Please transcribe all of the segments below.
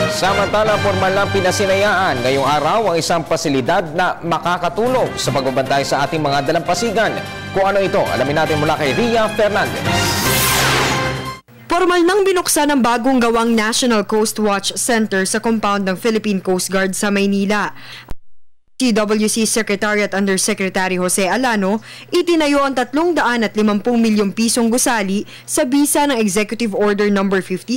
Samantala, formal lang pinasinayaan ngayong araw ang isang pasilidad na makakatulong sa pagbabantay sa ating mga dalampasigan. Kung ano ito, alamin natin mula kay Ria Fernandez. Formal nang binuksan ang bagong gawang National Coast Watch Center sa compound ng Philippine Coast Guard sa Maynila. CWC Secretariat Undersecretary Jose Alano, itinayo ang 350 milyong pisong gusali sa bisa ng Executive Order No. 57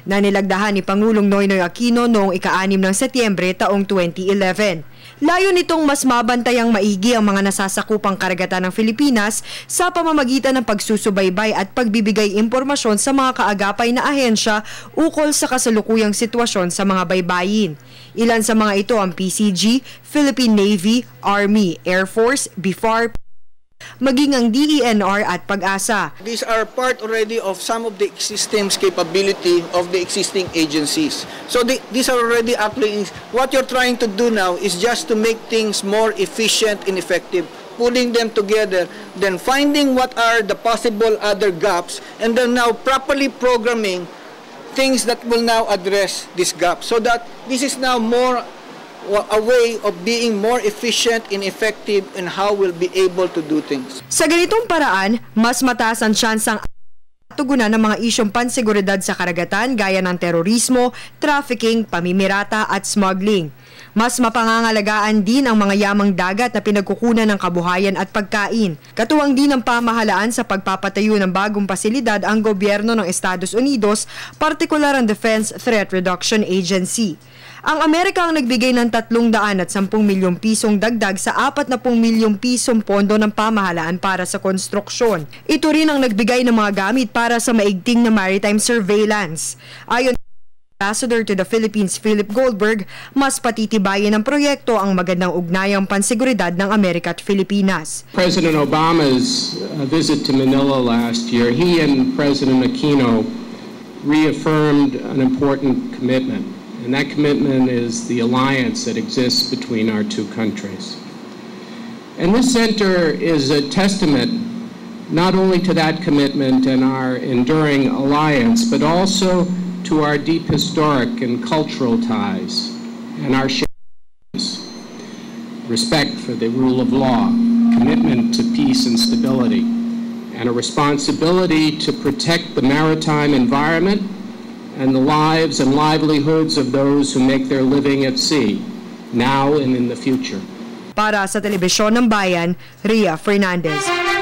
na nilagdahan ni Pangulong Noynoy Aquino noong ika-6 ng Setyembre taong 2011. Layo nitong mas mabantayang maigi ang mga nasasakupang karagatan ng Pilipinas sa pamamagitan ng pagsusubaybay at pagbibigay impormasyon sa mga kaagapay na ahensya ukol sa kasalukuyang sitwasyon sa mga baybayin. Ilan sa mga ito ang PCG, Philippine Navy, Army, Air Force, BIFAR, maging ang DENR at Pag-asa. These are part already of some of the existing capability of the existing agencies. So these are already actually, what you're trying to do now is just to make things more efficient and effective, putting them together, then finding what are the possible other gaps, and then now properly programming things that will now address this gap, so that this is now more a way of being more efficient and effective in how we'll be able to do things. Sa ganitong paraan, mas mataas ang tsansang tugunan ng mga isyong panseguridad sa karagatan gaya ng terorismo, trafficking, pamimirata at smuggling. Mas mapangangalagaan din ang mga yamang dagat na pinagkukunan ng kabuhayan at pagkain. Katuwang din ng pamahalaan sa pagpapatayo ng bagong pasilidad ang gobyerno ng Estados Unidos, partikular ang Defense Threat Reduction Agency. Ang Amerika ang nagbigay ng 310 milyong pisong dagdag sa 40 milyong pisong pondo ng pamahalaan para sa konstruksyon. Ito rin ang nagbigay ng mga gamit para sa maigting na maritime surveillance. Ayon Ambassador to the Philippines Philip Goldberg, mas patitibayin ng proyekto ang magandang ugnayang panseguridad ng Amerika at Pilipinas. President Obama's visit to Manila last year, he and President Aquino reaffirmed an important commitment. And that commitment is the alliance that exists between our two countries. And this center is a testament not only to that commitment and our enduring alliance, but also to our deep historic and cultural ties and our shared respect for the rule of law, commitment to peace and stability, and a responsibility to protect the maritime environment and the lives and livelihoods of those who make their living at sea, now and in the future. Para sa Telebisyon ng Bayan, Ria Fernandez.